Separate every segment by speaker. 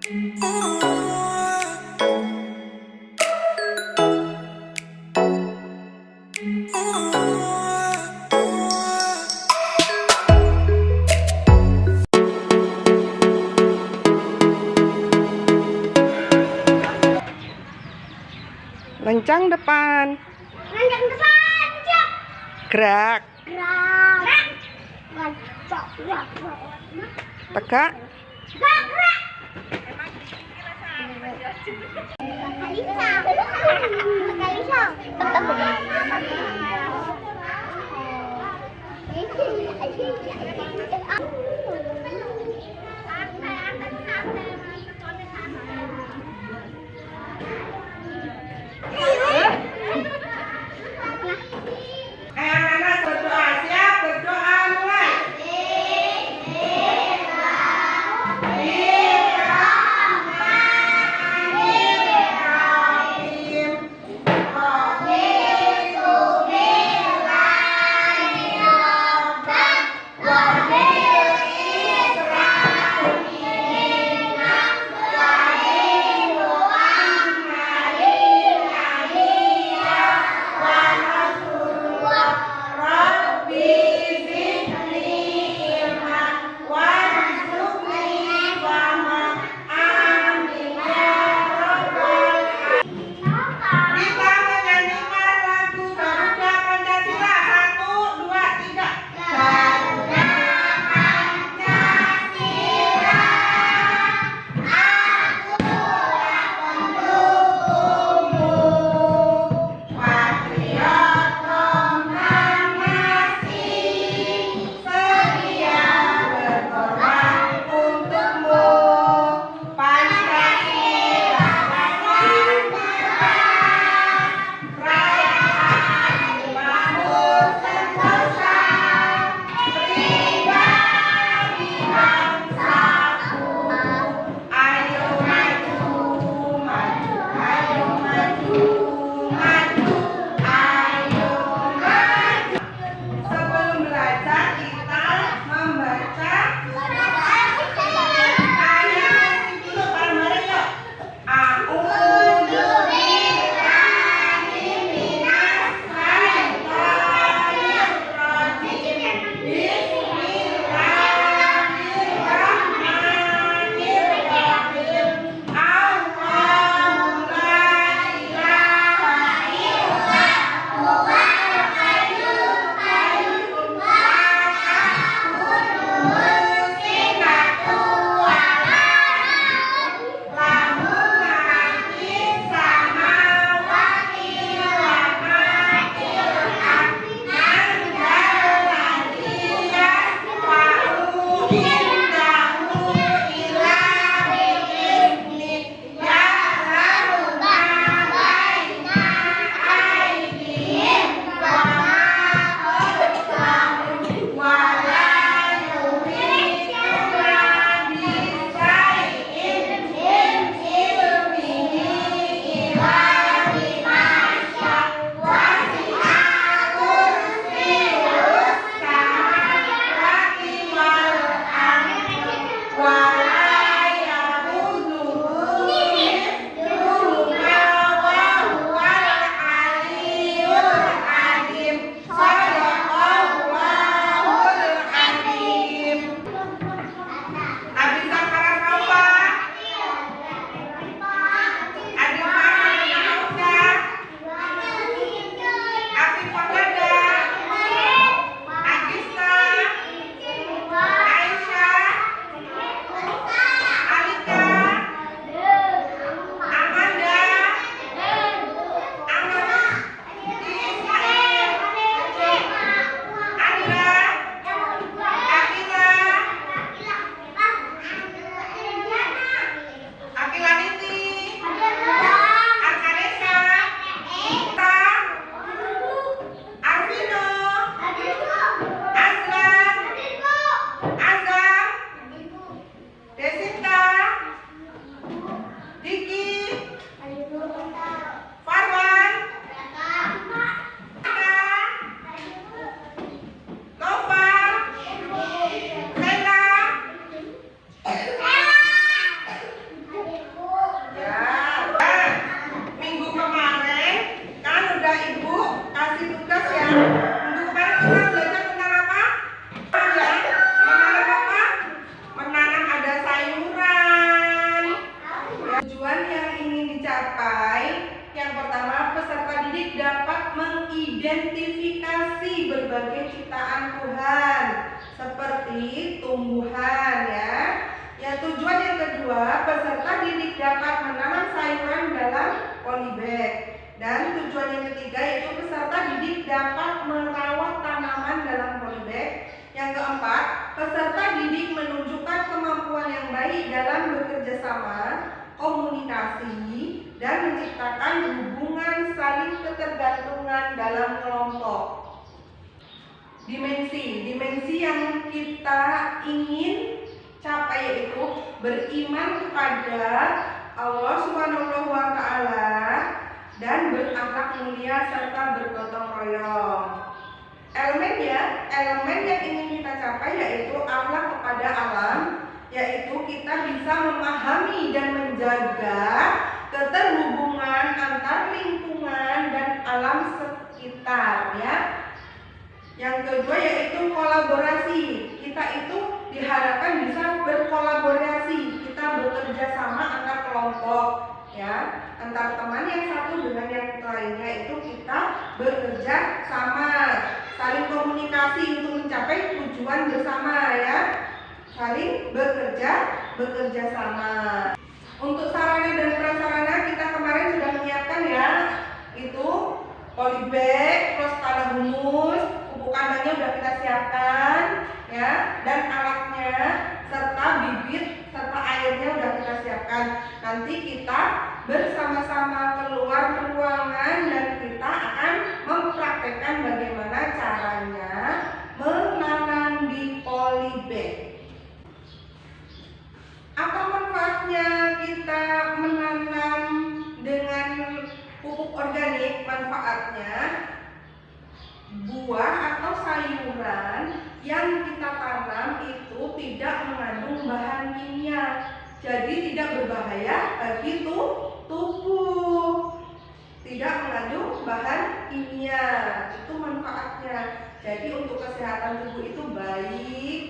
Speaker 1: Lencang depan.
Speaker 2: Lencang depan.
Speaker 1: Gerak.
Speaker 2: Gerak.
Speaker 1: Tegak.
Speaker 2: Gerak.
Speaker 1: Anak-anak berdoa, siap berdoa mulai. seperti tumbuhan ya. Ya, tujuan yang kedua, peserta didik dapat menanam sayuran dalam polybag. Dan tujuan yang ketiga yaitu peserta didik dapat merawat tanaman dalam polybag. Yang keempat, peserta didik menunjukkan kemampuan yang baik dalam bekerja sama, komunikasi, dan menciptakan hubungan saling ketergantungan dalam kelompok. Dimensi yang kita ingin capai yaitu beriman kepada Allah Subhanahu wa Ta'ala dan berakhlak mulia serta bergotong royong. Elemen yang ingin kita capai yaitu akhlak kepada alam, yaitu kita bisa memahami dan menjaga keterhubungan antar lingkungan dan alam sekitar ya. Yang kedua yaitu kolaborasi. Kita itu diharapkan bisa berkolaborasi, kita bekerja sama antar kelompok ya, antar teman yang satu dengan yang lainnya itu kita bekerja sama, saling komunikasi untuk mencapai tujuan bersama ya, saling bekerja sama. Untuk sarana dan prasarana kita kemarin sudah menyiapkan ya, itu polybag, terus tanah humus, pupuk kandangnya sudah kita siapkan ya, dan alatnya serta bibit serta airnya sudah kita siapkan. Nanti kita bersama-sama keluar ruangan dan kita akan mempraktekkan bagaimana caranya menanam di polybag. Apa manfaatnya kita menanam dengan pupuk organik? Manfaatnya buah atau sayuran yang kita tanam itu tidak mengandung bahan kimia, jadi tidak berbahaya bagi tubuh, tidak mengandung bahan kimia, itu manfaatnya. Jadi untuk kesehatan tubuh itu baik.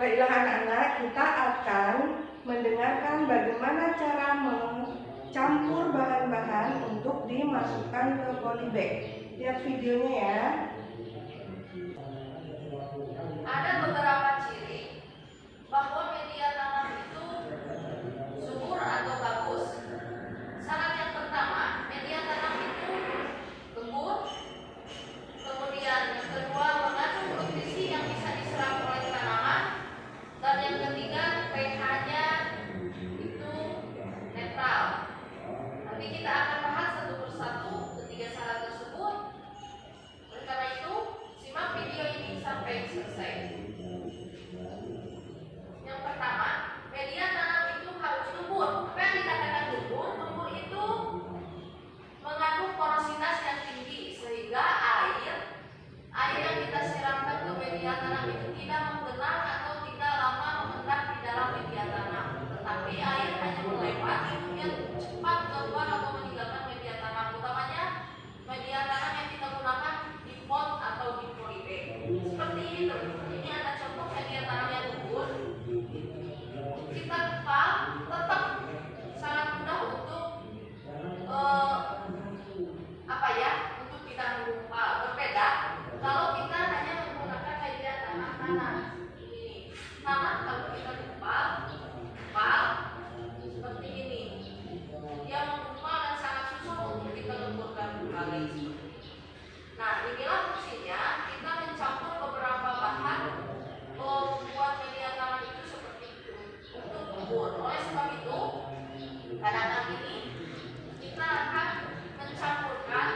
Speaker 1: Baiklah anak-anak, kita akan mendengarkan bagaimana cara mencampur bahan-bahan untuk dimasukkan ke polybag. Lihat videonya ya.
Speaker 3: Ada beberapa ciri bahwa media tanam itu subur atau bagus. Syarat yang pertama, media tanam itu gembur. Kemudian yang kedua, mengandung nutrisi yang bisa diserap oleh tanaman. Dan yang ketiga, pH-nya itu netral. Nanti kita akan bahas satu persatu ketiga syarat tersebut. Oleh karena itu, simak video ini sampai selesai. Yang pertama, media tanam itu harus gembur. Apa yang dikatakan gembur? Gembur itu mengandung porositas yang tinggi sehingga air yang kita siramkan ke media tanam itu tidak menggenang atau tidak lama mengendap di dalam media tanam, tetapi air hanya melewati kemudian cepat keluar atau meninggalkan media tanam, utamanya media tanam yang kita gunakan di pot atau di polybag. Seperti ini teman-teman. Ini ada contoh media tanam yang gembur. Kita kepal tetap sangat mudah untuk untuk kita menggumpal. Berbeda kalau kita hanya menggunakan media tanam tanah. Ini tanah kalau kita gumpal seperti ini. Dia menggumpal dan sangat susah untuk kita lemburkan kembali. Nah, inilah fungsinya kita mencampur beberapa bahan membuat media tanam itu seperti itu untuk gembur. Oleh sebab itu, kadang-kadang ini kita akan mencampurkan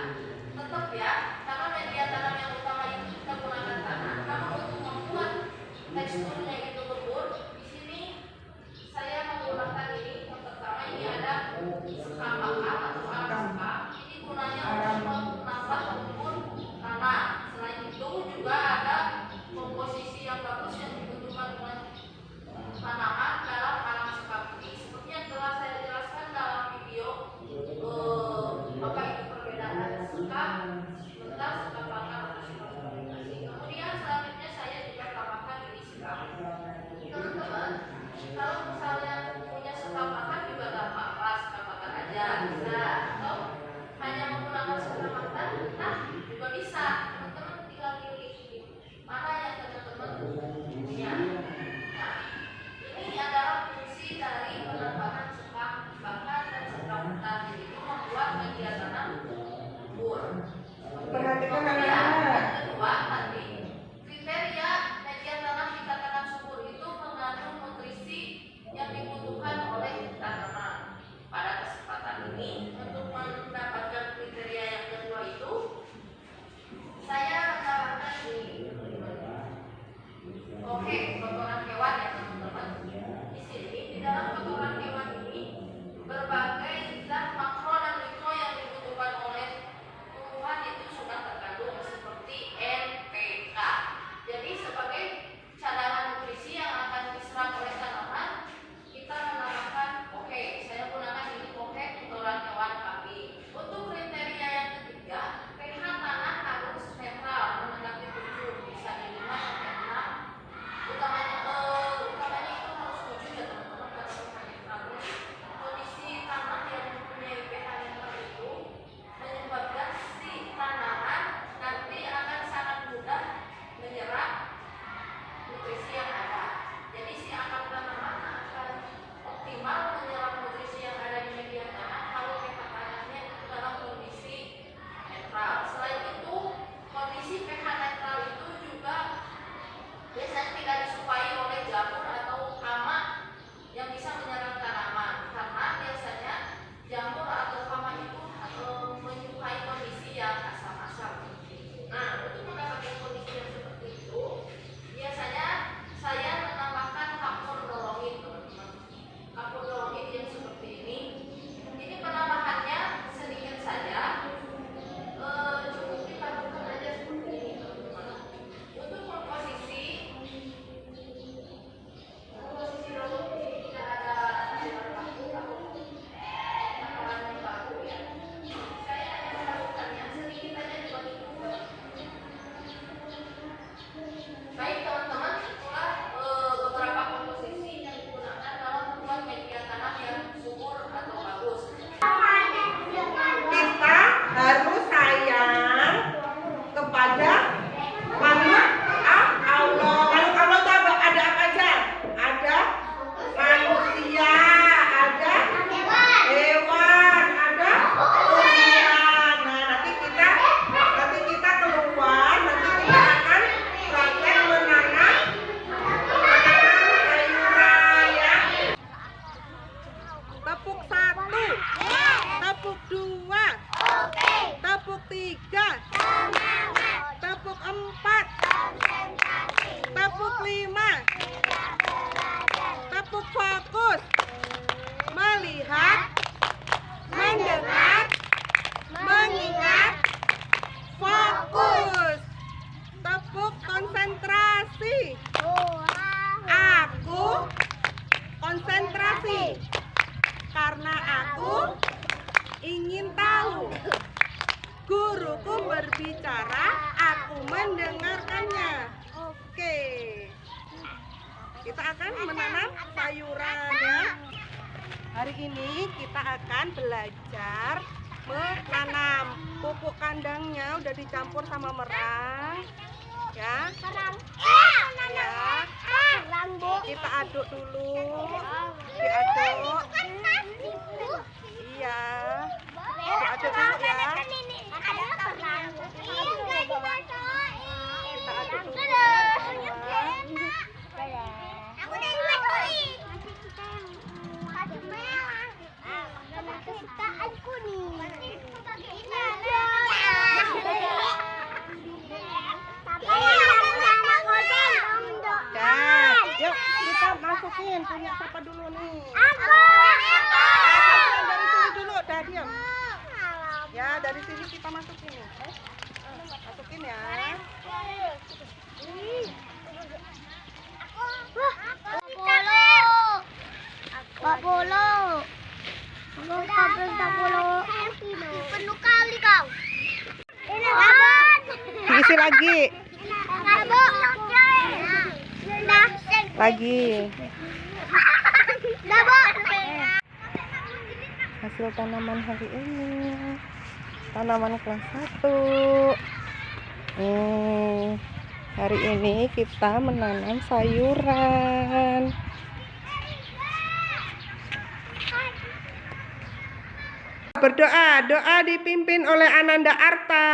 Speaker 3: tetap ya, karena media tanam yang utama itu kita gunakan tanah. Namun untuk membuat teksturnya itu gembur,
Speaker 1: berbicara, aku mendengarkannya. Oke. Kita akan menanam sayuran ya. Hari ini kita akan belajar menanam. Pupuk kandangnya udah dicampur sama merang. Ya. Ya. Kita aduk dulu. Diaduk. Iya. Diaduk dulu ya. Kita aduk dulu. Yuk kita masukin, punya siapa dulu nih? Dari sini dulu, dah diam. Ya dari sini kita masukin. Masukin ya.
Speaker 2: Penuh kali kau.
Speaker 1: Isi lagi. Lagi. Hasil tanaman hari ini. Tanaman kelas 1. Hari ini kita menanam sayuran. Berdoa, doa dipimpin oleh Ananda Arta.